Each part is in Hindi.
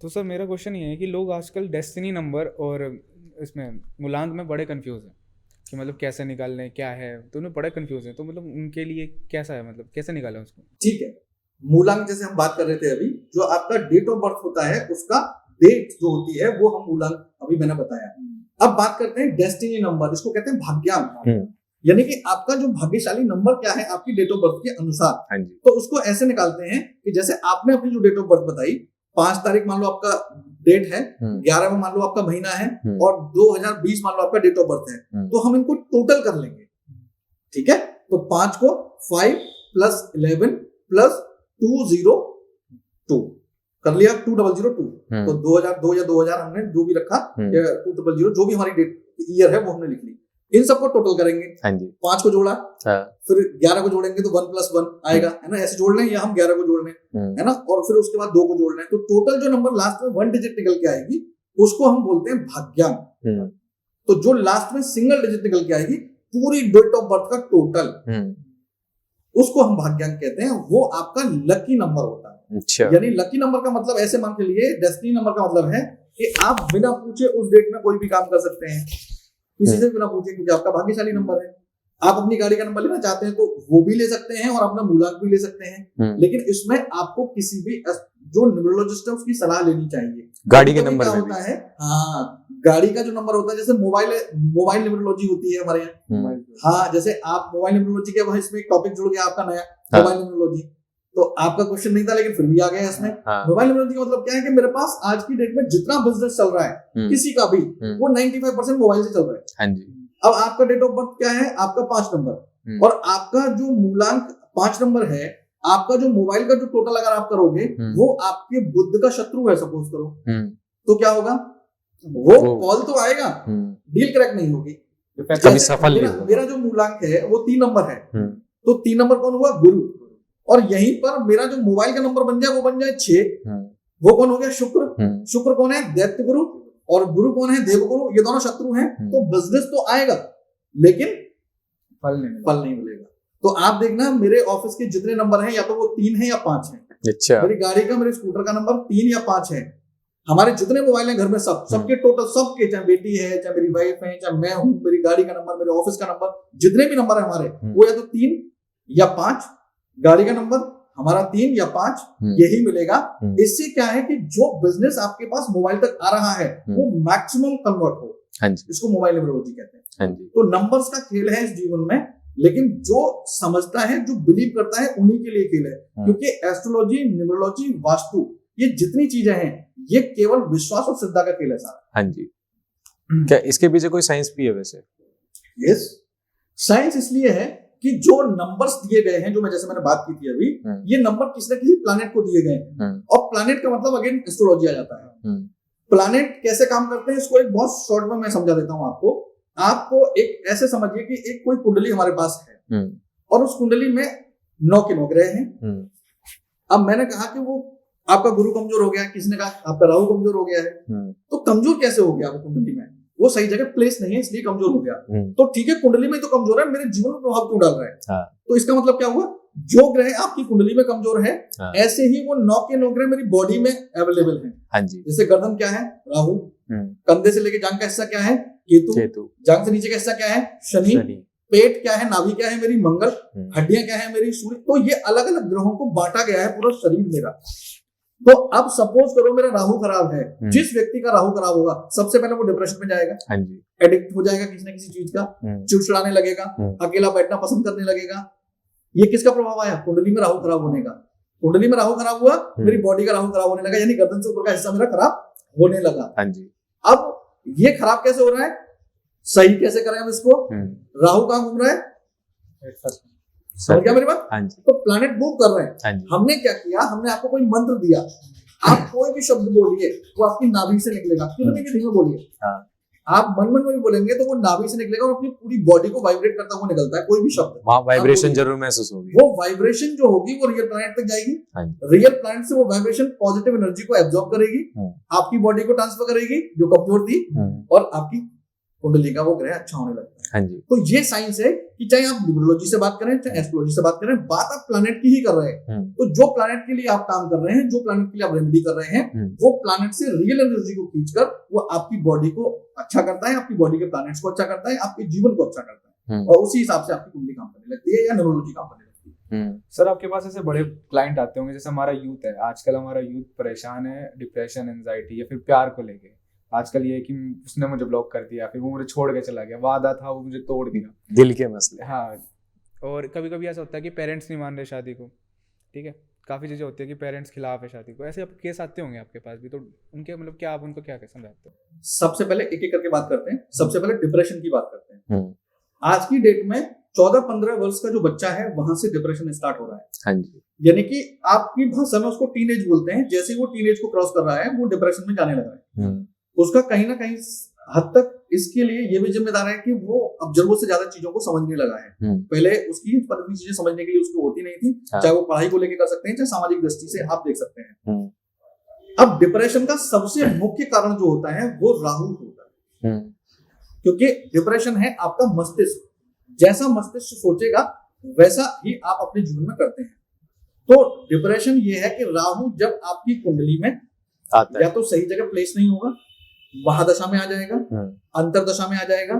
तो सर मेरा क्वेश्चन ये है कि लोग आजकल डेस्टिनी नंबर और इसमें मूलांक में बड़े कंफ्यूज हैं कि मतलब कैसे निकालने क्या है, तो उन्हें बड़े कंफ्यूज हैं। तो मतलब उनके लिए कैसा है, मतलब कैसे निकालें उसको? ठीक है, मूलांक जैसे हम बात कर रहे थे अभी, जो आपका डेट ऑफ बर्थ होता है उसका डेट जो होती है वो हम मूलांक अभी मैंने बताया। अब बात करते हैं डेस्टिनी नंबर, इसको कहते हैं भाग्यांक। यानी कि आपका जो भाग्यशाली नंबर क्या है आपकी डेट ऑफ बर्थ के अनुसार, तो उसको ऐसे निकालते हैं कि जैसे आपने अपनी जो डेट ऑफ बर्थ बताई 5 तारीख मान लो आपका डेट है, 11 में मान लो आपका महीना है और 2020 मान लो आपका डेट ऑफ बर्थ है, तो हम इनको टोटल कर लेंगे। ठीक है, तो 5 को 5 + 11 + 202 कर लिया, 2002। तो 2002 या 2000 हमने जो भी रखा, 2000 जो भी हमारी डेट ईयर है वो हमने लिख ली। इन सबको टोटल करेंगे। 5 को जोड़ा, फिर 11 को जोड़ेंगे तो 1 + 1 आएगा, है ना, ऐसे जोड़ लें, या हम 11 को जोड़ लें, है ना, और फिर उसके बाद 2 को जोड़ लें, तो टोटल जो नंबर लास्ट में 1 डिजिट निकल के आएगी उसको हम बोलते हैं भाग्यांक। तो जो लास्ट में सिंगल डिजिट निकल के आएगी पूरी डेट ऑफ बर्थ का टोटल, उसको हम भाग्यांक कहते हैं। वो आपका लकी नंबर होता है। अच्छा। यानी लकी नंबर का मतलब ऐसे मान के लिए, डेस्टिनी नंबर का मतलब है कि आप बिना पूछे उस डेट में कोई भी काम कर सकते हैं, किसी से बिना पूछे, क्योंकि आपका भाग्यशाली नंबर है। आप अपनी गाड़ी का नंबर लेना चाहते हैं तो वो भी ले सकते हैं और अपना मूलांक भी ले सकते हैं, लेकिन इसमें आपको किसी भी जो न्यूमरोलॉजिस्ट है उसकी सलाह लेनी चाहिए। गाड़ी के नंबर में होता है, हाँ, गाड़ी का जो नंबर होता है, जैसे मोबाइल न्यूमरोलॉजी होती है हमारे यहाँ। हाँ, जैसे आप मोबाइल न्यूमरोलॉजी के इसमें एक टॉपिक जुड़ गया आपका नया, मोबाइल न्यूमरोलॉजी। तो आपका क्वेश्चन नहीं था लेकिन फिर भी आ गया इसमें। मोबाइल न्यूमरोलॉजी का मतलब क्या है कि मेरे पास आज की डेट में जितना बिजनेस चल रहा है किसी का भी, वो 95% मोबाइल से चल रहा है। हाँ जी। अब आपका डेट ऑफ बर्थ क्या है, आपका 5 नंबर, और आपका जो मूलांक 5 नंबर है, आपका जो मोबाइल का जो टोटल अगर आप करोगे वो आपके बुध का शत्रु है, सपोज करो, तो क्या होगा, वो कॉल तो आएगा, डील क्रैक नहीं होगी, कभी सफल नहीं होगा। मेरा जो मूलांक है वो 3 नंबर है, तो 3 नंबर कौन हुआ, गुरु, और यहीं पर मेरा जो मोबाइल का नंबर बन जाए वो बन जाए 6, वो कौन हो गया, शुक्र। शुक्र कौन है, दैत्य गुरु, और गुरु कौन है, देवगुरु। ये दोनों शत्रु हैं, तो बिजनेस तो आएगा लेकिन फल नहीं मिलेगा। तो आप देखना मेरे ऑफिस के जितने नंबर हैं, या तो वो 3 है या 5 है। अच्छा। मेरी गाड़ी का, मेरे स्कूटर का नंबर 3 या 5 है। हमारे जितने मोबाइल हैं घर में, सबके टोटल, सबके, चाहे बेटी है, चाहे मेरी वाइफ है, चाहे मैं हूं, मेरी गाड़ी का नंबर, मेरे ऑफिस का नंबर, जितने भी नंबर है हमारे, वो या तो 3 या 5, गाड़ी का नंबर हमारा 3 या 5, यही मिलेगा। इससे क्या है कि जो बिजनेस आपके पास मोबाइल तक आ रहा है वो मैक्सिमम कन्वर्ट हो। हाँ जी। इसको मोबाइल न्यूमरोलॉजी कहते हैं। हाँ जी। तो नंबर्स का खेल है इस जीवन में, लेकिन जो समझता है, जो बिलीव करता है, उन्हीं के लिए खेल है। क्योंकि एस्ट्रोलॉजी, न्यूमरोलॉजी, वास्तु, ये जितनी चीजें हैं ये केवल विश्वास और श्रद्धा का खेल है सारा। हाँ जी। क्या इसके पीछे कोई साइंस भी है वैसे? यस, साइंस इसलिए है कि जो नंबर्स दिए गए हैं, जो जैसे मैंने बात की थी अभी, ये नंबर किसी न किसी प्लैनेट को दिए गए हैं, और प्लैनेट का मतलब अगेन एस्ट्रोलॉजी आ जाता है। प्लैनेट कैसे काम करते हैं इसको एक बहुत शॉर्ट में मैं समझा देता हूं आपको। आपको एक ऐसे समझिए कि एक कोई कुंडली हमारे पास है, और उस कुंडली में 9 के 9 ग्रह हैं। अब मैंने कहा कि वो आपका गुरु कमजोर हो गया, किसी ने कहा आपका राहु कमजोर हो गया है, तो कमजोर कैसे हो गया वो कुंडली में, वो सही जगह प्लेस नहीं है इसलिए कमजोर हो गया। तो ठीक है, कुंडली में तो कमजोर है, मेरे जीवन में प्रभाव क्यों डाल रहा है? हाँ। तो इसका मतलब क्या हुआ, जो ग्रह आपकी कुंडली में कमजोर है, ऐसे ही वो 9 के 9 ग्रह मेरी बॉडी में अवेलेबल है। हाँ जी। जैसे गर्दन क्या है, राहु, कंधे से लेके जांघ का हिस्सा क्या है, केतु, जांघ से नीचे का हिस्सा क्या है, शनि, पेट क्या है, नाभि क्या है, मेरी मंगल, हड्डियां क्या है, मेरी सूर्य। तो ये अलग अलग ग्रहों को बांटा गया है पूरा शरीर मेरा। तो अब सपोज करो मेरा राहु खराब है, जिस व्यक्ति का राहु खराब होगा सबसे पहले वो डिप्रेशन में जाएगा, हाँ जी, एडिक्ट हो जाएगा किसी न किसी चीज का, चिड़चिड़ाने लगेगा, अकेला बैठना पसंद करने लगेगा। ये किसका प्रभाव आया, कुंडली में राहु खराब होने का। कुंडली में राहु खराब हुआ, मेरी बॉडी का राहु खराब होने लगा, यानी गर्दन से ऊपर का हिस्सा मेरा खराब होने लगा। हाँ जी। अब ये खराब कैसे हो रहा है, सही कैसे करें हम इसको? राहु कहां घूम रहा है, समझ गया मेरी बात? हाँ जी। तो प्लैनेट मूव कर रहे हैं। हाँ जी। हमने क्या किया, हमने आपको कोई मंत्र दिया, आप कोई भी शब्द बोलिए वो आपकी नाभि से निकलेगा, धीमे बोलिए। हाँ। आप मन में भी बोलेंगे तो वो नाभि से निकलेगा और अपनी पूरी बॉडी को वाइब्रेट करता हुआ निकलता है कोई भी शब्द, वहाँ वाइब्रेशन जरूर महसूस होगी। वो वाइब्रेशन जो होगी वो रियल प्लैनेट तक जाएगी। रियल प्लैनेट से वो वाइब्रेशन पॉजिटिव एनर्जी को एब्जॉर्ब करेगी, आपकी बॉडी को ट्रांसफर करेगी जो कमजोर थी, और आपकी कुंडली का वो ग्रह अच्छा होने लगता है। हाँ जी। तो ये साइंस है कि चाहे आप न्यूमरोलॉजी से बात करें चाहे एस्ट्रोलॉजी से बात करें, बात आप प्लैनेट की ही कर रहे हैं। तो जो प्लैनेट के लिए आप काम कर रहे हैं, जो प्लैनेट के लिए आप रेमेडी कर रहे हैं, वो प्लैनेट से रियल एनर्जी को खींचकर वो आपकी बॉडी को अच्छा करता है, आपकी बॉडी के प्लैनेट्स को अच्छा करता है, आपके जीवन को अच्छा करता है, और उसी हिसाब से आपकी कुंडली काम करने लगती है या न्यूमरोलॉजी काम करने लगती है। सर आपके पास ऐसे बड़े क्लाइंट आते होंगे, जैसे हमारा यूथ है आजकल, हमारा यूथ परेशान है डिप्रेशन, एंजाइटी या फिर प्यार को लेके। आजकल ये है कि उसने मुझे ब्लॉक कर दिया, फिर वो मुझे छोड़ के चला गया, वादा था वो मुझे तोड़ दिया, दिल के मसले। हाँ, और कभी कभी ऐसा होता है कि पेरेंट्स नहीं मान रहे शादी को, ठीक है, काफ़ी चीज़ें होती है कि पेरेंट्स खिलाफ है शादी को। ऐसे आप केस आते होंगे आपके पास भी, तो उनके मतलब क्या आप उनको क्या समझाते हो? सबसे पहले एक एक करके बात करते हैं। सबसे पहले डिप्रेशन की बात करते हैं। आज की डेट में 14-15 वर्ष का जो बच्चा है वहां से डिप्रेशन स्टार्ट हो रहा है। हाँ जी। यानी कि आपकी भाषा में उसको टीनेज बोलते हैं। जैसे ही वो टीनेज को क्रॉस कर रहा है वो डिप्रेशन में जाने लगा है। उसका कहीं ना कहीं हद तक इसके लिए ये भी जिम्मेदार है कि वो अब जरूरत से ज्यादा चीजों को समझने लगा है। पहले उसकी पद्धति चीजें समझने के लिए उसको होती नहीं थी। चाहे वो पढ़ाई को लेकर कर सकते हैं, चाहे सामाजिक दृष्टि से आप देख सकते हैं। अब डिप्रेशन का सबसे मुख्य कारण जो होता है वो राहु होता है, क्योंकि डिप्रेशन है आपका मस्तिष्क। जैसा मस्तिष्क सोचेगा वैसा ही आप अपने जीवन में करते हैं। तो डिप्रेशन ये है कि राहु जब आपकी कुंडली में आता है, या तो सही जगह प्लेस नहीं होगा, महादशा में आ जाएगा, अंतरदशा में आ जाएगा,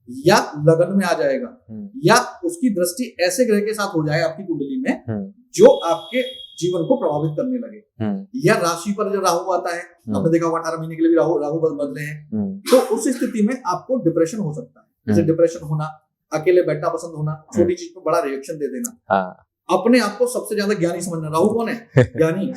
या लगन में आ जाएगा, या उसकी दृष्टि ऐसे ग्रह के साथ हो जाए आपकी कुंडली में जो आपके जीवन को प्रभावित करने लगे, या राशि पर जो राहु आता है, आपने देखा होगा 18 महीने के लिए भी राहु बदले हैं, तो उस स्थिति में आपको डिप्रेशन हो सकता है। जैसे डिप्रेशन होना, अकेले बैठना पसंद होना, छोटी चीज पर बड़ा रिएक्शन दे देना, अपने आप को सबसे ज्यादा ज्ञानी समझना। राहु कौन है? ज्ञानी।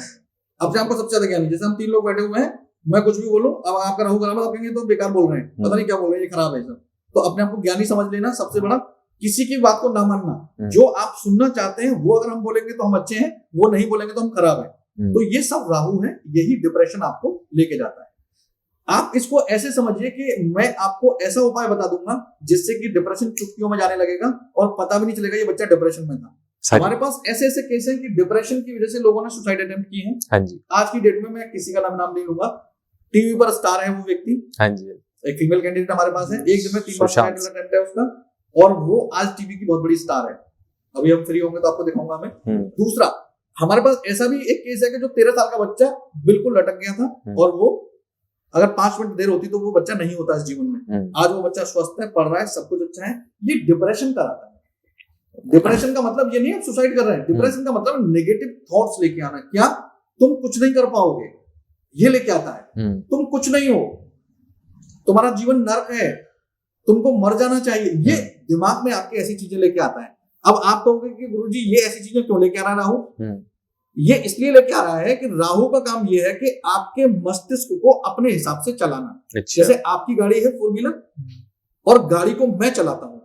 अपने आप को सबसे ज्यादा ज्ञानी। जैसे हम 3 लोग बैठे हुए हैं, मैं कुछ भी बोलूं, अब आपका राहु खराब है, आप कहेंगे तो बेकार बोल रहे हैं, पता नहीं क्या बोल रहे हैं, ये खराब है सब। तो अपने आप को ज्ञानी समझ लेना सबसे बड़ा। किसी की बात को ना मानना। जो आप सुनना चाहते हैं वो अगर हम बोलेंगे तो हम अच्छे हैं, वो नहीं बोलेंगे तो हम खराब हैं। तो ये सब राहु है, यही डिप्रेशन आपको लेके जाता है। आप इसको ऐसे समझिए कि मैं आपको ऐसा उपाय बता दूंगा जिससे कि डिप्रेशन चुटकियों में जाने लगेगा और पता भी नहीं चलेगा ये बच्चा डिप्रेशन में था। हमारे पास ऐसे ऐसे केस हैं कि डिप्रेशन की वजह से लोगों ने सुसाइड अटेम्प्ट किए हैं। हाँ जी। आज की डेट में मैं किसी का नाम नहीं लूंगा, टीवी पर स्टार है वो व्यक्ति। हाँ जी। एक फीमेल कैंडिडेट हमारे पास है, एक दिन में 3 बार सुसाइड अटेम्प्ट है उसका, और वो आज टीवी की बहुत बड़ी स्टार है। अभी हम फ्री होंगे तो आपको दिखाऊंगा मैं। दूसरा, हमारे पास ऐसा भी एक केस है कि जो 13 साल का बच्चा बिल्कुल लटक गया था, और वो अगर 5 मिनट देर होती तो वो बच्चा नहीं होता इस जीवन में। आज वो बच्चा स्वस्थ है, पढ़ रहा है, सब कुछ अच्छा है। ये डिप्रेशन का आता है। डिप्रेशन का मतलब ये नहीं है सुसाइड कर रहे हैं। डिप्रेशन का मतलब नेगेटिव थॉट्स लेके आना। क्या तुम कुछ नहीं कर पाओगे, ये लेके आता है। तुम कुछ नहीं हो, तुम्हारा जीवन नर्क है, तुमको मर जाना चाहिए, ये दिमाग में आपके ऐसी चीजें लेके आता है। अब आप कहोगे कि गुरुजी ये ऐसी चीजें क्यों लेके आ रहा है राहु? ये इसलिए लेके आ रहा है कि राहु का काम ये है कि आपके मस्तिष्क को अपने हिसाब से चलाना। जैसे आपकी गाड़ी है 4 व्हीलर और गाड़ी को मैं चलाता हूं,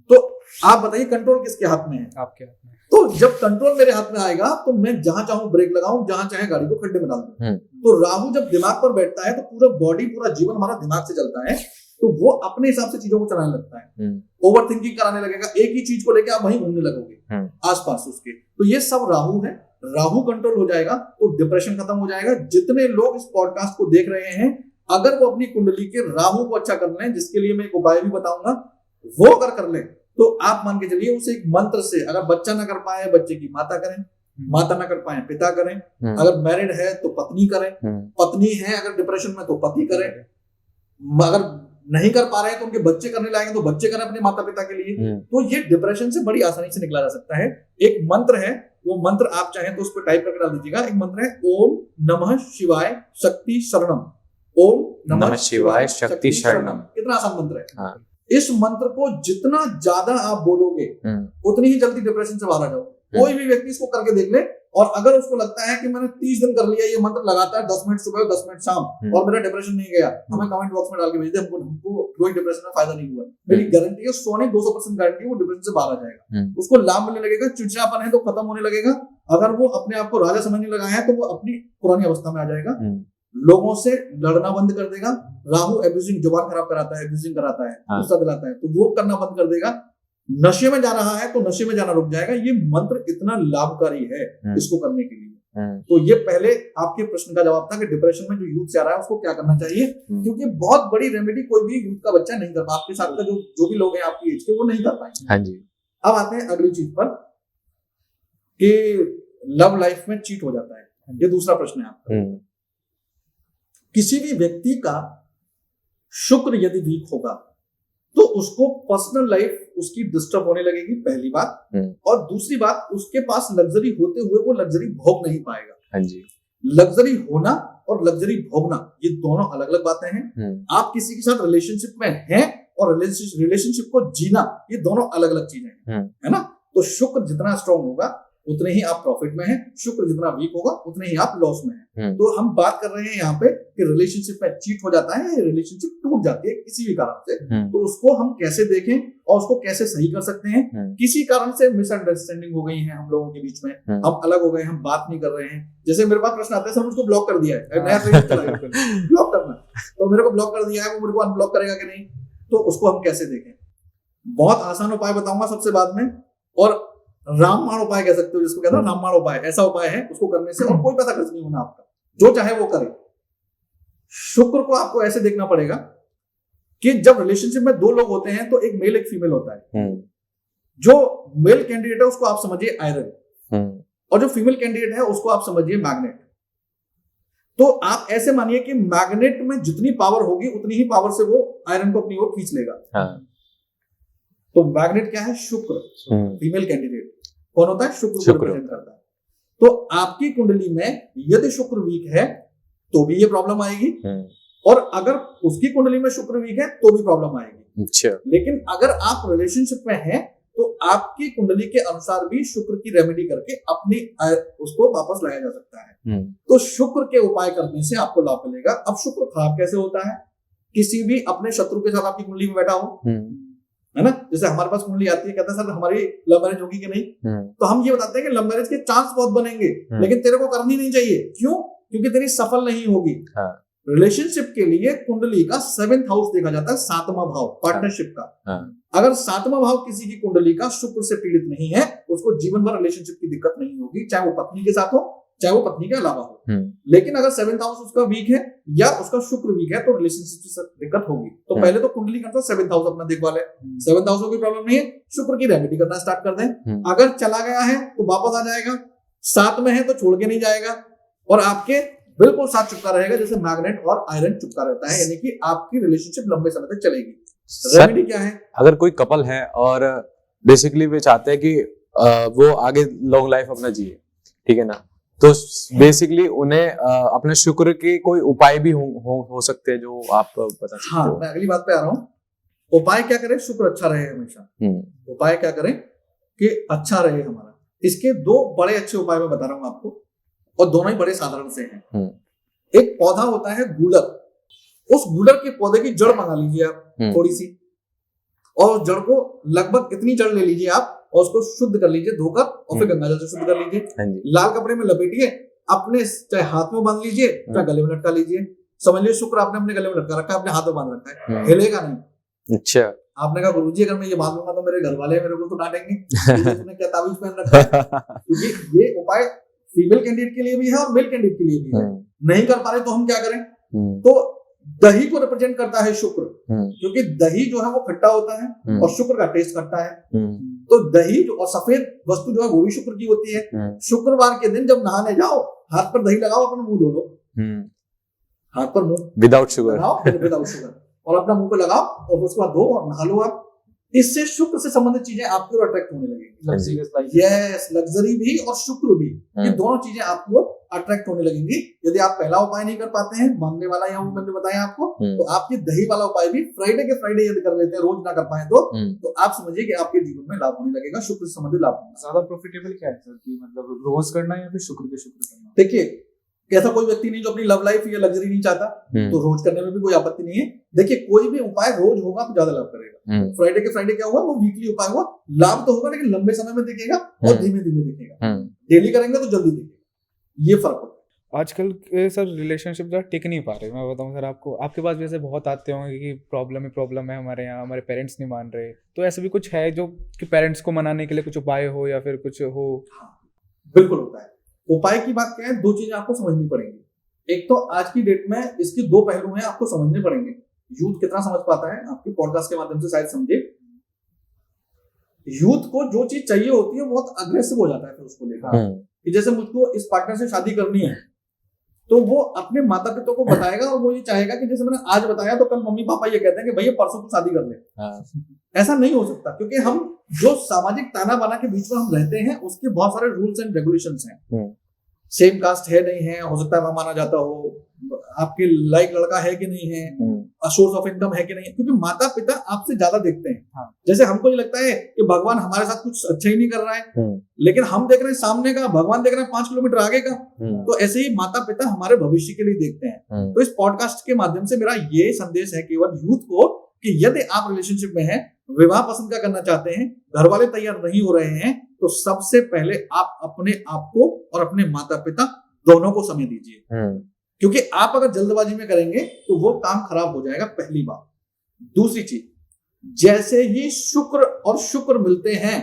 तो आप बताइए कंट्रोल किसके हाथ में है? आपके हाथ में। तो जब कंट्रोल मेरे हाथ में आएगा तो मैं जहां चाहूं ब्रेक लगाऊं, जहां चाहे गाड़ी को खड्डे में डाल दूं। तो राहु जब दिमाग पर बैठता है तो पूरा बॉडी, पूरा जीवन हमारा दिमाग से चलता है, तो वो अपने हिसाब से चीजों को चलाने लगता है। ओवर थिंकिंग कराने लगेगा, एक ही चीज को लेकर आप वहीं घूमने लगोगे आसपास उसके। तो ये सब राहु है। राहु कंट्रोल हो जाएगा तो डिप्रेशन खत्म हो जाएगा। जितने लोग इस पॉडकास्ट को देख रहे हैं, अगर वो अपनी कुंडली के राहु को अच्छा कर लें, जिसके लिए मैं एक उपाय भी बताऊंगा, वो अगर कर लें तो आप मान के चलिए उसे एक मंत्र से, अगर बच्चा ना कर पाए बच्चे की माता करें, माता ना कर पाए पिता करें, अगर मैरिड है तो पत्नी करें, पत्नी है अगर डिप्रेशन में तो पति करें, अगर नहीं कर पा रहे हैं तो उनके बच्चे करने लाएंगे तो बच्चे करें अपने माता पिता के लिए। तो ये डिप्रेशन से बड़ी आसानी से निकला जा सकता है। एक मंत्र है, वो मंत्र आप चाहें तो उस पर टाइप करके डाल दीजिएगा। एक मंत्र है ओम नमः शिवाय शक्ति शरणम। ओम नमः शिवाय शक्ति शरणम। कितना आसान मंत्र है। इस मंत्र को जितना ज्यादा आप बोलोगे उतनी ही जल्दी डिप्रेशन से बाहर आ जाओ। कोई भी व्यक्ति इसको करके देख ले, और अगर उसको लगता है कि मैंने 30 दिन कर लिया ये मंत्र लगातार, 10 मिनट सुबह 10 मिनट शाम, और मेरा डिप्रेशन नहीं गया, हमें कमेंट बॉक्स में डाल के भेज दे। हमको कोई डिप्रेशन में फायदा नहीं हुआ, मेरी गारंटी है, 200% गारंटी है वो डिप्रेशन से बाहर आ जाएगा। उसको लाभ मिलने लगेगा, चिड़चिड़ापन है तो खत्म होने लगेगा। अगर वो अपने आप को राजा समझने लगा है तो वो अपनी पुरानी अवस्था में आ जाएगा। लोगों से लड़ना बंद कर देगा। राहु एब्यूजिंग, जुबान खराब कराता है, एब्यूजिंग कराता है, गुस्सा दिलाता है, तो वो करना बंद कर देगा। नशे में जा रहा है तो नशे में जाना रुक जाएगा। ये मंत्र इतना लाभकारी है इसको करने के लिए। तो ये पहले आपके प्रश्न का जवाब था कि डिप्रेशन में जो यूथ से आ रहा है उसको क्या करना चाहिए, क्योंकि बहुत बड़ी रेमेडी कोई भी यूथ का बच्चा नहीं कर पाता, आपके साथ का जो भी लोग हैं आपकी एज के वो नहीं कर पाएंगे। हाँ जी। अब आते हैं अगली चीज पर कि लव लाइफ में चीट हो जाता है, ये दूसरा प्रश्न है आपका। किसी भी व्यक्ति का शुक्र यदि वीक होगा तो उसको पर्सनल लाइफ उसकी डिस्टर्ब होने लगेगी, पहली बात। और दूसरी बात, उसके पास लग्जरी होते हुए वो लग्जरी भोग नहीं पाएगा। हाँ जी। लग्जरी होना और लग्जरी भोगना ये दोनों अलग अलग बातें हैं। आप किसी के साथ रिलेशनशिप में हैं और रिलेशनशिप को जीना ये दोनों अलग अलग चीजें हैं, है ना। तो शुक्र जितना स्ट्रांग होगा उतने ही आप प्रॉफिट में हैं, शुक्र जितना वीक होगा उतने ही आप लॉस में हैं। तो हम बात कर रहे हैं यहाँ पे कि रिलेशनशिप में चीट हो जाता है, रिलेशनशिप टूट जाती है किसी भी कारण से, तो उसको हम कैसे देखें और उसको कैसे सही कर सकते हैं। किसी कारण से मिसअंडरस्टैंडिंग हो गई है हम लोगों के बीच में, हम अलग हो गए, हम बात नहीं कर रहे हैं। जैसे मेरे पास प्रश्न आता है, सर मुझको ब्लॉक कर दिया है, नया ब्लॉक करना, तो मेरे को ब्लॉक कर दिया है, वो मेरे को अनब्लॉक करेगा कि नहीं, तो उसको हम कैसे देखें। बहुत आसान उपाय बताऊंगा सबसे बाद में, और रामबाण उपाय कह सकते हो जिसको कहते हैं रामबाण उपाय, ऐसा उपाय है उसको करने से और कोई पैसा खर्च नहीं होना आपका, जो चाहे वो करे। शुक्र को आपको ऐसे देखना पड़ेगा कि जब रिलेशनशिप में दो लोग होते हैं तो एक मेल एक फीमेल होता है। जो मेल कैंडिडेट है उसको आप समझिए आयरन, और जो फीमेल कैंडिडेट है उसको आप समझिए मैग्नेट। तो आप ऐसे मानिए कि मैग्नेट में जितनी पावर होगी उतनी ही पावर से वो आयरन को अपनी ओर खींच लेगा। तो मैग्नेट क्या है? शुक्र, फीमेल कैंडिडेट कौन होता है? शुक्र को रिप्रेजेंट करता है। तो आपकी कुंडली में यदि शुक्र वीक है तो भी ये प्रॉब्लम आएगी, और अगर उसकी कुंडली में शुक्र वीक है तो भी प्रॉब्लम आएगी। अच्छा। लेकिन अगर आप रिलेशनशिप में हैं तो आपकी कुंडली के अनुसार भी शुक्र की रेमेडी करके अपनी उसको वापस लाया जा सकता है। तो शुक्र के उपाय करने से आपको लाभ मिलेगा। अब शुक्र खराब कैसे होता है? किसी भी अपने शत्रु के साथ आपकी कुंडली में बैठा हो, है ना। जैसे हमारे पास कुंडली आती है, कहता है सर हमारी लव मैरिज होगी कि नहीं, तो हम ये बताते हैं कि लव मैरिज के चांस बहुत बनेंगे, लेकिन तेरे को करनी नहीं चाहिए। क्यों? क्योंकि तेरी सफल नहीं होगी। रिलेशनशिप के लिए कुंडली का 7th हाउस देखा जाता है, 7वां भाव पार्टनरशिप का। अगर 7वां भाव किसी की कुंडली का शुक्र से पीड़ित नहीं है, उसको जीवन भर रिलेशनशिप की दिक्कत नहीं होगी, चाहे वो पत्नी के साथ हो चाहे वो पत्नी के अलावा हो। लेकिन अगर 7th हाउस उसका वीक है या उसका शुक्र वीक है तो रिलेशनशिप से दिक्कत होगी। तो पहले तो कुंडली का 7th हाउस अपना देखवा ले, 7th हाउस को कोई प्रॉब्लम नहीं है, शुक्र की रेमेडी करना स्टार्ट कर दें। अगर चला गया है तो वापस आ जाएगा, 7 में है तो छोड़ के नहीं जाएगा, और आपके बिल्कुल साथ चिपका रहेगा, जैसे मैग्नेट और आयरन चिपका रहता है, यानी कि आपकी रिलेशनशिप लंबे समय तक चलेगी। रेमेडी क्या है? अगर कोई कपल है और बेसिकली वे चाहते हैं कि वो आगे लॉन्ग लाइफ अपना जिए, ठीक है ना, तो बेसिकली उन्हें अपने शुक्र के कोई उपाय भी हो सकते हैं जो आप बता सकते हो। हाँ, मैं अगली बात पे आ रहा हूँ। उपाय क्या करें? शुक्र अच्छा रहे हमेशा। उपाय क्या करें कि अच्छा रहे हमारा? इसके 2 बड़े अच्छे उपाय मैं बता रहा हूँ आपको, और दोनों ही बड़े साधारण से हैं। एक पौधा होता है गूलर, उस गूलर के पौधे की जड़ मंगा लीजिए आप थोड़ी सी, और जड़ को लगभग इतनी जड़ ले लीजिए आप और उसको शुद्ध कर लीजिए धोकर, और फिर गंगा जल से शुद्ध कर लीजिए, लाल कपड़े में लपेटिए, अपने चाहे हाथ में बांध लीजिए चाहे गले में लटका लीजिए। समझ लीजिए शुक्र आपने अपने गले में लटका रखा है, अपने हाथ में बांध रखा है, हिलेगा नहीं। अच्छा। आपने कहा गुरुजी अगर मैं ये बांध लूंगा तो मेरे घर वाले मेरे को तो डांटेंगे, तुमने क्या ताबीज पहन रखा है। क्योंकि ये उपाय फीमेल कैंडिडेट के लिए भी है और मेल कैंडिडेट के लिए भी है। नहीं कर पा रहे तो हम क्या करें? तो दही को रिप्रेजेंट करता है शुक्र, क्योंकि दही जो है वो खट्टा होता है और शुक्र का टेस्ट खट्टा है। तो दही जो और सफेद वस्तु जो है वो भी शुक्र की होती है। शुक्रवार के दिन जब नहाने जाओ, हाथ पर दही लगाओ, अपना मुंह धो लो, हाथ पर मुंह विदाउट शुगर, विदाउट शुगर, और अपना मुंह पे लगाओ और उसके बाद धो और नहा लो आप। इससे शुक्र से संबंधित चीजें आपकी ओर अट्रैक्ट होने लगेंगी। यस, लग्जरी भी और शुक्र भी, ये दोनों चीजें आपको अट्रैक्ट होने लगेंगी। यदि आप पहला उपाय नहीं कर पाते हैं, मांगने वाला या मैंने बताया आपको, तो आप ये दही वाला उपाय भी फ्राइडे के फ्राइडे यदि कर लेते हैं, रोज ना कर पाए तो आप समझिए कि आपके जीवन में लाभ होने लगेगा, शुक्र से संबंधित लाभ। ज्यादा प्रॉफिटेबल क्या है सर, कि मतलब रोज करना या फिर शुक्र के शुक्र करना? देखिए, ऐसा कोई व्यक्ति नहीं जो अपनी लव लाइफ या लग्जरी नहीं चाहता, तो रोज करने में भी कोई आपत्ति नहीं है। देखिए, कोई भी उपाय रोज होगा तो ज्यादा लाभ करेगा। फ्राइडे के फ्राइडे क्या हुआ, वो वीकली उपाय हुआ, लाभ तो होगा लेकिन लंबे समय में दिखेगा और धीमे धीमे दिखेगा। डेली करेंगे तो जल्दी दिखेगा, ये फर्क होता है। आजकल सर रिलेशनशिप जो टिक नहीं पा रहे। मैं बताऊं सर आपको, आपके पास भी ऐसे बहुत आते होंगे कि प्रॉब्लम है हमारे यहाँ, हमारे पेरेंट्स नहीं मान रहे, तो ऐसा भी कुछ है जो कि पेरेंट्स को मनाने के लिए कुछ उपाय हो या फिर कुछ हो? बिल्कुल होता है। उपाय की बात क्या है, दो चीजें आपको समझनी पड़ेंगी। एक तो आज की डेट में इसके दो पहलू हैं, आपको समझने पड़ेंगे। यूथ कितना समझ पाता है, आपके पॉडकास्ट के माध्यम से शायद समझे। यूथ को जो चीज चाहिए होती है बहुत अग्रेसिव हो जाता है फिर उसको लेकर, कि जैसे मुझको इस पार्टनर से शादी करनी है, तो वो अपने माता पिता को बताएगा और वो ये चाहेगा कि जैसे मैंने आज बताया तो कल मम्मी पापा ये कहते हैं कि भैया परसों तू शादी कर ले। ऐसा नहीं हो सकता, क्योंकि हम जो सामाजिक ताना बाना के बीच में हम रहते हैं उसके बहुत सारे रूल्स एंड रेगुलेशंस हैं। सेम कास्ट है नहीं है, हो सकता है माना जाता हो, आपके लाइक लड़का है कि नहीं है, सोर्स ऑफ इनकम है कि नहीं है, क्योंकि माता पिता आपसे ज्यादा देखते हैं। हाँ। जैसे हमको ये लगता है कि भगवान हमारे साथ कुछ अच्छा ही नहीं कर रहा है, लेकिन हम देख रहे हैं सामने का, भगवान देख रहे हैं 5 किलोमीटर आगे का। तो ऐसे ही माता पिता हमारे भविष्य के लिए देखते हैं। तो इस पॉडकास्ट के माध्यम से मेरा ये संदेश है केवल यूथ को कि यदि आप रिलेशनशिप में हैं, विवाह पसंद का करना चाहते हैं, घर वाले तैयार नहीं हो रहे हैं, तो सबसे पहले आप अपने आप को और अपने माता पिता दोनों को समय दीजिए, क्योंकि आप अगर जल्दबाजी में करेंगे तो वो काम खराब हो जाएगा, पहली बात। दूसरी चीज, जैसे ही शुक्र और शुक्र मिलते हैं,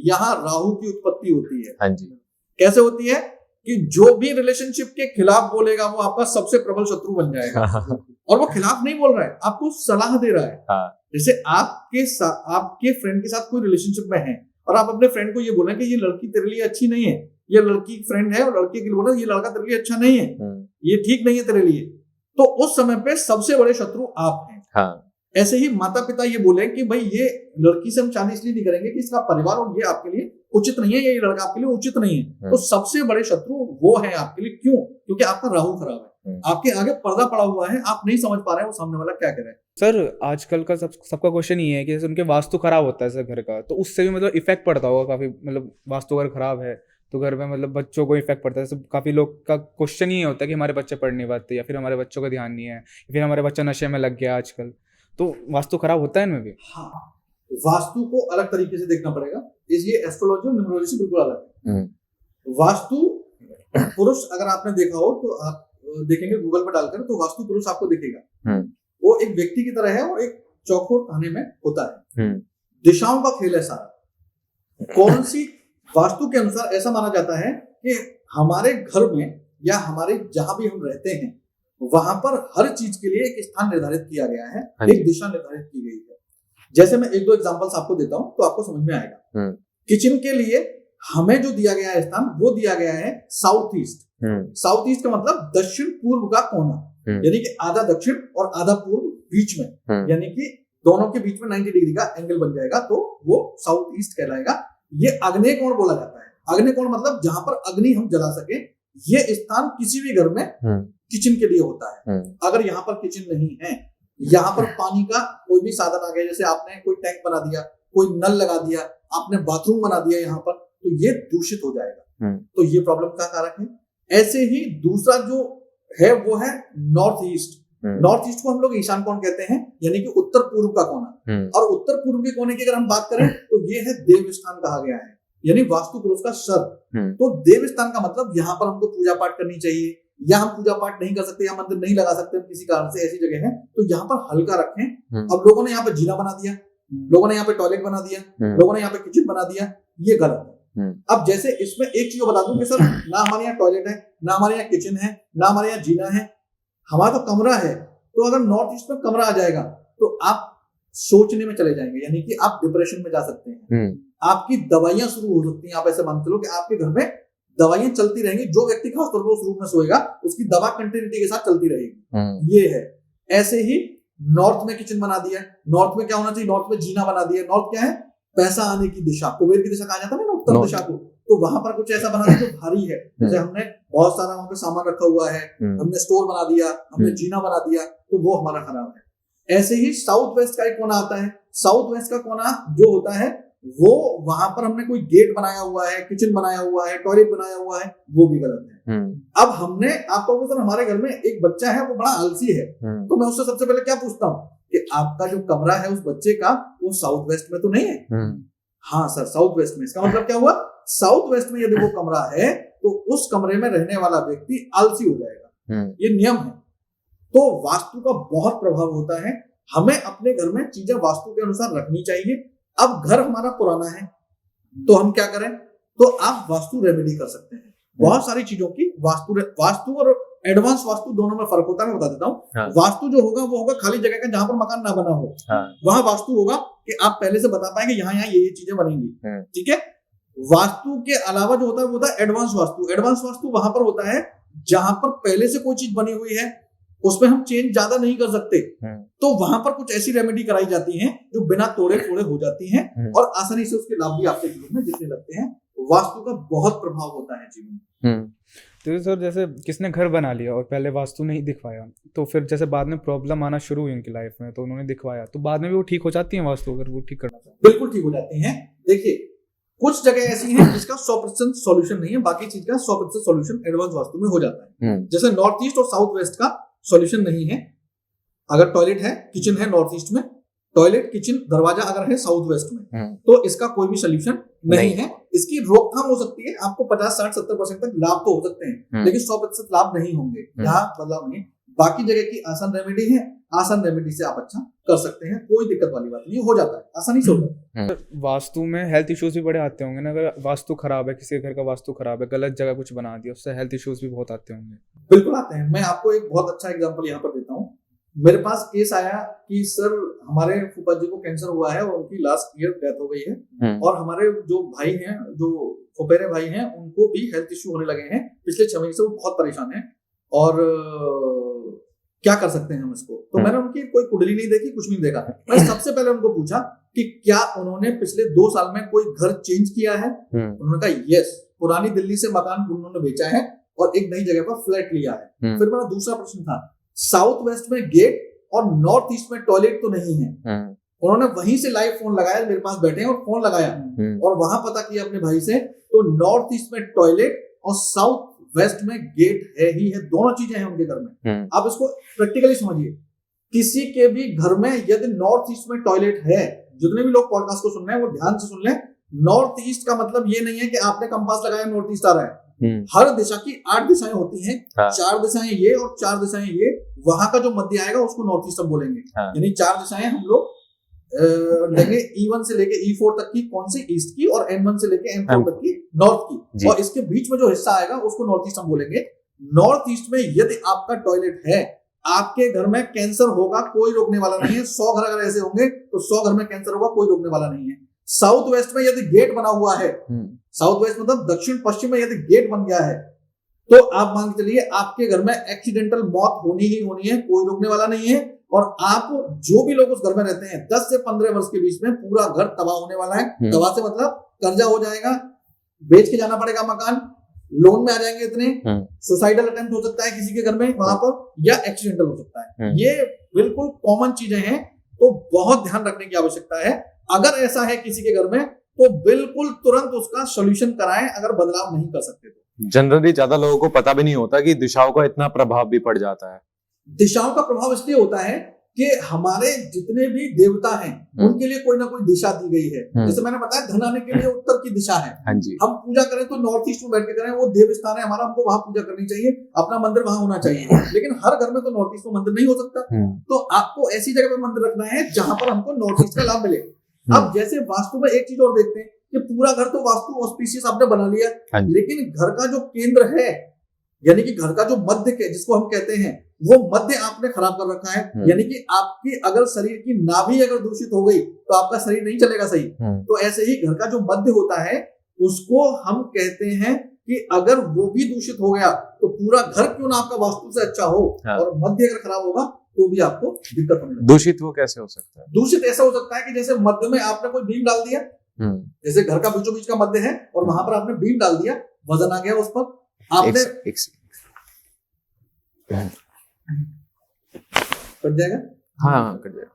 यहाँ राहु की उत्पत्ति होती है। हाँ जी। कैसे होती है कि जो भी रिलेशनशिप के खिलाफ बोलेगा वो आपका सबसे प्रबल शत्रु बन जाएगा। और वो खिलाफ नहीं बोल रहा है, आपको सलाह दे रहा है। जैसे आपके फ्रेंड के साथ कोई रिलेशनशिप में है और आप अपने फ्रेंड को ये बोले कि ये लड़की तेरे लिए अच्छी नहीं है, ये लड़की फ्रेंड है और लड़के के लिए बोला ये लड़का तेरे लिए अच्छा नहीं है, ये ठीक नहीं है तेरे लिए, तो उस समय पे सबसे बड़े शत्रु आप हैं। हाँ। ऐसे ही माता पिता ये बोले कि भाई ये लड़की से हम शादी इसलिए नहीं करेंगे कि इसका परिवार और ये आपके लिए उचित नहीं है, ये लड़का आपके लिए उचित नहीं है, तो सबसे बड़े शत्रु वो है आपके लिए। क्यों? क्योंकि आपका राहु खराब है, आपके आगे पर्दा पड़ा हुआ है, आप नहीं समझ पा रहे हैं वो सामने वाला क्या कह रहा है। सर आजकल का सबका क्वेश्चन ये है कि जैसे उनके वास्तु खराब होता है सर घर का, तो उससे भी मतलब इफेक्ट पड़ता होगा काफी, मतलब वास्तु अगर खराब है तो घर में मतलब बच्चों को इफेक्ट पड़ता है। सब काफी लोग का क्वेश्चन ही होता है कि हमारे बच्चे पढ़ नहीं पाते, या फिर हमारे बच्चों का ध्यान नहीं है, या फिर हमारे बच्चा नशे में लग गया आजकल, तो वास्तु खराब होता है इनमें भी। हाँ, वास्तु को अलग तरीके से देखना पड़ेगा, इसलिए एस्ट्रोलॉजी और न्यूमरोलॉजी से बिल्कुल अलग है। वास्तु पुरुष अगर आपने देखा हो तो आप देखेंगे गूगल पर डालकर, तो वास्तु पुरुष आपको दिखेगा। वो एक व्यक्ति की तरह है और एक चौकोर खाने में होता है। दिशाओं का खेल है सारा। कौन सी वास्तु के अनुसार ऐसा माना जाता है कि हमारे घर में या हमारे जहां भी हम रहते हैं वहां पर हर चीज के लिए एक स्थान निर्धारित किया गया है, एक दिशा निर्धारित की गई है। जैसे मैं एक दो एग्जांपल्स आपको देता हूं तो आपको समझ में आएगा। किचन के लिए हमें जो दिया गया है स्थान, वो दिया गया है साउथ ईस्ट। साउथ ईस्ट का मतलब दक्षिण पूर्व का कोना, यानी कि आधा दक्षिण और आधा पूर्व बीच में, यानी कि दोनों के बीच में 90 डिग्री का एंगल बन जाएगा, तो वो साउथ ईस्ट कहलाएगा। ये आग्नेय कोण बोला जाता है। आग्नेय कोण मतलब जहां पर अग्नि हम जला सके। ये स्थान किसी भी घर में किचन के लिए होता है। अगर यहाँ पर किचन नहीं है, यहाँ पर पानी का कोई भी साधन आ गया, जैसे आपने कोई टैंक बना दिया, कोई नल लगा दिया, आपने बाथरूम बना दिया यहाँ पर, तो ये दूषित हो जाएगा। तो ये प्रॉब्लम का कारक है। ऐसे ही दूसरा जो है वो है नॉर्थ ईस्ट। नॉर्थ ईस्ट को हम लोग ईशान कोण कहते हैं, यानी कि उत्तर पूर्व का कोना। और उत्तर पूर्व के कोने की अगर हम बात करें तो ये है देव स्थान कहा गया है, यानी वास्तु पुरुष का सर। तो देव स्थान का मतलब यहाँ पर हमको पूजा पाठ करनी चाहिए, या हम पूजा पाठ नहीं कर सकते, या मंदिर नहीं लगा सकते हम किसी कारण से, ऐसी जगह है तो यहाँ पर हल्का रखें। अब लोगों ने यहाँ पे जीना बना दिया, लोगों ने यहाँ पे टॉयलेट बना दिया, लोगों ने यहाँ पे किचन बना दिया, ये गलत है। अब जैसे इसमें एक चीज बता दूं कि सर ना हमारे यहाँ टॉयलेट है, ना हमारे यहाँ किचन है, ना हमारे यहाँ जीना है, हमारा तो कमरा है। तो अगर नॉर्थ ईस्ट में कमरा आ जाएगा तो आप सोचने में चले जाएंगे, यानी कि आप डिप्रेशन में जा सकते हैं, आपकी दवाइयां शुरू हो सकती हैं। आप ऐसे मान चलो कि आपके घर में दवाइयां चलती रहेंगी, जो व्यक्ति खासतौर पर उस रूम में सोएगा उसकी दवा कंटिन्यूटी के साथ चलती रहेगी। ये है। ऐसे ही नॉर्थ में किचन बना दिया, नॉर्थ में क्या होना चाहिए, नॉर्थ में जीना बना दिया। नॉर्थ क्या है, पैसा आने की दिशा, कुबेर की दिशा कहा जाता है ना उत्तर दिशा को। तो वहां पर कुछ ऐसा बना दिया जो भारी है, जैसे हमने बहुत सारा वहां पे सामान रखा हुआ है, हमने स्टोर बना दिया, हमने जीना बना दिया, तो वो हमारा खराब है। ऐसे ही साउथ वेस्ट का एक कोना आता है। साउथ वेस्ट का कोना जो होता है वो वहां पर हमने कोई गेट बनाया हुआ है, किचन बनाया हुआ है, टॉयलेट बनाया हुआ है, वो भी गलत है। अब हमने आपको सर हमारे घर में एक बच्चा है वो बड़ा आलसी है, तो मैं उससे सबसे पहले क्या पूछता हूँ कि आपका जो कमरा है उस बच्चे का वो साउथ वेस्ट में तो नहीं है? हाँ सर साउथ वेस्ट में। इसका मतलब क्या हुआ, साउथ वेस्ट में यदि वो कमरा है तो उस कमरे में रहने वाला व्यक्ति आलसी हो जाएगा। ये नियम है। तो वास्तु का बहुत प्रभाव होता है। हमें अपने घर में चीजें वास्तु के अनुसार रखनी चाहिए। अब घर हमारा पुराना है तो हम क्या करें, तो आप वास्तु रेमेडी कर सकते हैं। बहुत सारी चीजों की वास्तु और एडवांस वास्तु दोनों में फर्क होता है। मैं बता देता हूँ। हाँ। वास्तु जो होगा वो होगा खाली जगह का जहां पर मकान ना बना हो, वहां वास्तु होगा कि आप पहले से बता पाएंगे यहाँ यहाँ ये चीजें बनेंगी। ठीक है। वास्तु के अलावा जो होता है वो होता है एडवांस वास्तु। एडवांस वास्तु वहां पर होता है जहां पर पहले से कोई चीज बनी हुई है, उसमें हम चेंज ज्यादा नहीं कर सकते, तो वहां पर कुछ ऐसी रेमेडी कराई जाती हैं जो बिना तोड़े फोड़े हो जाती हैं और आसानी से उसके लाभ भी आपके जीवन में दिखने लगते हैं। वास्तु का बहुत प्रभाव होता है जीवन में। तो सर जैसे किसने घर बना लिया और पहले वास्तु नहीं दिखवाया, तो फिर जैसे बाद में प्रॉब्लम आना शुरू हुई उनकी लाइफ में, तो उन्होंने दिखवाया, तो बाद में भी वो ठीक हो जाती है वास्तु, अगर वो ठीक करना चाहते? बिल्कुल ठीक हो जाती हैं। देखिए कुछ जगह ऐसी हैं जिसका 100% सॉल्यूशन नहीं है, बाकी चीज का 100% सॉल्यूशन एडवांस वास्तु में हो जाता है। जैसे नॉर्थ ईस्ट और साउथ वेस्ट का सॉल्यूशन नहीं है। अगर टॉयलेट है, किचन है नॉर्थ ईस्ट में, टॉयलेट किचन दरवाजा अगर है साउथ वेस्ट में, तो इसका कोई भी सॉल्यूशन नहीं है। इसकी रोकथाम हो सकती है, आपको 50, 60, 70% तक लाभ तो हो सकते हैं, लेकिन 100% लाभ नहीं होंगे। यहाँ बदलाव नहीं। बाकी जगह की आसान रेमेडी है, आसान रेमेडी से आप अच्छा कर सकते हैं, कोई दिक्कत वाली बात नहीं, हो जाता है, आसानी से हो जाता है। वास्तु में हेल्थ इश्यूज भी बड़े आते होंगे ना, अगर वास्तु खराब है, किसी के घर का वास्तु खराब है, गलत जगह कुछ बना दिया, उससे हेल्थ इश्यूज भी बहुत आते होंगे। बिल्कुल आते हैं। मैं आपको एक बहुत अच्छा एग्जांपल यहाँ पर देता हूँ। मेरे पास केस आया कि सर हमारे फूफा जी को कैंसर हुआ है और उनकी लास्ट ईयर डेथ हो गई है, और हमारे जो भाई हैं, जो फुफेरे भाई हैं, उनको भी हेल्थ इश्यू होने लगे हैं पिछले 6 महीने से। वो बहुत परेशान है और क्या कर सकते हैं हम इसको। तो मैंने उनकी कोई कुंडली नहीं देखी, कुछ नहीं देखा। मैं सबसे पहले उनको पूछा कि क्या उन्होंने पिछले 2 साल में कोई घर चेंज किया है। उन्होंने कहा यस, पुरानी दिल्ली से मकान उन्होंने बेचा है और एक नई जगह पर फ्लैट लिया है। फिर मेरा दूसरा प्रश्न था, साउथ वेस्ट में गेट और नॉर्थ ईस्ट में टॉयलेट तो नहीं है। उन्होंने वहीं से लाइव फोन लगाया, मेरे पास बैठे हैं, और फोन लगाया और वहां पता किया अपने भाई से, तो नॉर्थ ईस्ट में टॉयलेट और साउथ वेस्ट में गेट है ही है, दोनों चीजें हैं उनके घर में। आप इसको प्रैक्टिकली समझिए। किसी के भी घर में यदि नॉर्थ ईस्ट में टॉयलेट है, जितने भी लोग पॉडकास्ट को सुन रहे हैं वो ध्यान से सुन लें, नॉर्थ ईस्ट का मतलब ये नहीं है कि आपने कंपास लगाया नॉर्थ ईस्ट आ रहा है। हर दिशा की 8 दिशाएं होती हैं। 4 दिशाएं ये और 4 दिशाएं ये, वहां का जो मध्य आएगा उसको नॉर्थ ईस्ट हम बोलेंगे। यानी 4 दिशाएं हम लोग लेंगे, E1 से लेके E4 तक की, कौन सी, ईस्ट की, और N1 से लेके N4 तक की, नॉर्थ की, और इसके बीच में जो हिस्सा आएगा उसको नॉर्थ ईस्ट हम बोलेंगे। नॉर्थ ईस्ट में यदि आपका टॉयलेट है, आपके घर में कैंसर होगा, कोई रोकने वाला नहीं है। 100 घर अगर ऐसे होंगे तो 100 घर में कैंसर होगा, कोई रोकने वाला नहीं है। साउथ वेस्ट में यदि गेट बना हुआ है, साउथ वेस्ट मतलब दक्षिण पश्चिम में यदि गेट बन गया है, तो आप मान के चलिए आपके घर में एक्सीडेंटल मौत होनी ही होनी है, कोई रोकने वाला नहीं है। और आप जो भी लोग उस घर में रहते हैं, 10 से 15 वर्ष के बीच में पूरा घर तबाह होने वाला है। तबाह से मतलब कर्जा हो जाएगा, बेच के जाना पड़ेगा मकान, लोन में आ जाएंगे इतने, सुसाइडल अटेम्प्ट हो सकता है किसी के घर में वहां पर, या एक्सीडेंटल हो सकता है। ये बिल्कुल कॉमन चीजें हैं, तो बहुत ध्यान रखने की आवश्यकता है। अगर ऐसा है किसी के घर में, तो बिल्कुल तुरंत उसका सॉल्यूशन कराएं, अगर बदलाव नहीं कर सकते तो। जनरली ज्यादा लोगों को पता भी नहीं होता कि दिशाओं का इतना प्रभाव भी पड़ जाता है। दिशाओं का प्रभाव इसलिए होता है कि हमारे जितने भी देवता हैं उनके लिए कोई ना कोई दिशा दी गई है। जैसे मैंने बताया, धन आने के लिए उत्तर की दिशा है। हम पूजा करें तो नॉर्थ ईस्ट में बैठ के करें, वो देव स्थान है हमारा, हमको वहां पूजा करनी चाहिए, अपना मंदिर वहां होना चाहिए। लेकिन हर घर में तो नॉर्थ ईस्ट में मंदिर नहीं हो सकता, तो आपको ऐसी जगह पे मंदिर रखना है जहां पर हमको नॉर्थ ईस्ट का लाभ मिले। अब जैसे वास्तु में एक चीज और देखते हैं कि पूरा घर तो वास्तु ऑस्पिशियस आपने बना लिया, लेकिन घर का जो केंद्र है, यानी कि घर का जो मध्य के जिसको हम कहते हैं, वो मध्य आपने खराब कर रखा है। यानी कि आपकी अगर शरीर की नाभि अगर दूषित हो गई तो आपका शरीर नहीं चलेगा सही। तो ऐसे ही घर का जो मध्य होता है उसको हम कहते हैं कि अगर वो भी दूषित हो गया तो पूरा घर क्यों ना आपका वास्तु से अच्छा हो, और मध्य अगर खराब होगा तो भी आपको दिक्कत होने लगेगी। दूषित वो कैसे हो सकता है? दूषित ऐसा हो सकता है कि जैसे मध्य में आपने कोई बीम डाल दिया, जैसे घर का बीचों बीच का मध्य है और वहां पर आपने बीम डाल दिया, वजन आ गया उस पर, आपने कट जाएगा। हाँ, कट जाएगा।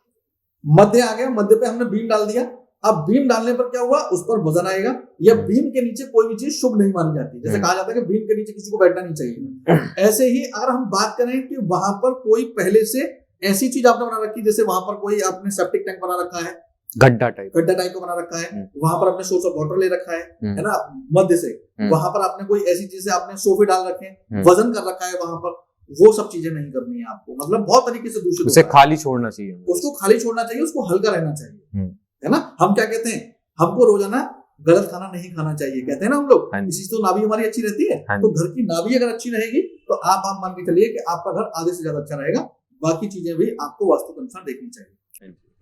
मध्य आ गया, मध्य पे हमने बीम डाल दिया। अब बीम डालने पर क्या हुआ, उस पर वजन आएगा। या बीम के नीचे कोई भी चीज शुभ नहीं मानी जाती, जैसे कहा जाता है कि बीम के नीचे किसी को बैठना नहीं चाहिए। ऐसे ही अगर हम बात करें कि वहां पर कोई पहले से ऐसी चीज आपने बना रखी, जैसे वहां पर कोई आपने सेप्टिक टैंक बना रखा है, गड्ढा टाइप को बना रखा है, वहां पर आपने सोर्स ऑफ वाटर ले रखा है ना, मध्य से वहां पर आपने कोई ऐसी चीज से आपने सोफे डाल रखे हैं, वजन कर रखा है वहां पर, वो सब चीजें नहीं करनी है आपको। मतलब बहुत तरीके से दूषित उसे खाली छोड़ना चाहिए, उसको खाली छोड़ना चाहिए, उसको हल्का रहना चाहिए, है ना। हम क्या कहते हैं, हमको रोजाना गलत खाना नहीं खाना चाहिए, कहते हैं ना हम लोग, हाँ जी। इसी से तो नाभि हमारी अच्छी रहती है। हाँ तो जी। घर की नाभि अगर अच्छी रहेगी तो आप मान के चलिए कि आपका घर आधे से ज्यादा अच्छा रहेगा। बाकी चीजें भी आपको वास्तु के अनुसार देखनी चाहिए।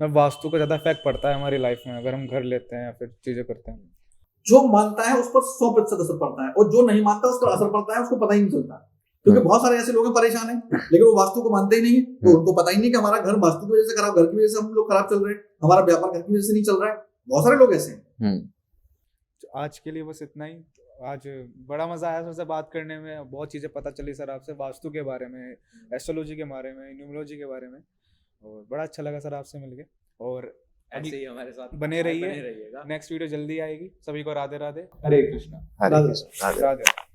अब वास्तु का ज्यादा इफेक्ट पड़ता है हमारी लाइफ में अगर हम घर लेते हैं या फिर चीजें करते हैं। जो मानता है उस पर 100% असर पड़ता है, और जो नहीं मानता उस पर असर पड़ता है, उसको पता ही नहीं चलता। क्योंकि बहुत सारे ऐसे लोग हैं परेशान हैं, लेकिन वो वास्तु को मानते ही नहीं है, तो उनको पता ही नहीं कि हमारा घर वास्तु की वजह से खराब, घर की वजह से हम लोग खराब चल रहे हैं, हमारा व्यापार घर की वजह से नहीं चल रहा है। बहुत सारे लोग ऐसे हैं। आज के लिए बस इतना ही। आज बड़ा मजा आया सर से बात करने में, बहुत चीजें पता चली सर आपसे, वास्तु के बारे में, एस्ट्रोलॉजी के बारे में, न्यूमरोलॉजी के बारे में, और बड़ा अच्छा लगा सर आपसे मिलके। और ऐसे ही हमारे साथ बने रहिए। रहिएगा। नेक्स्ट वीडियो जल्दी आएगी। सभी को राधे राधे, हरे कृष्णा। हरे कृष्ण। राधे।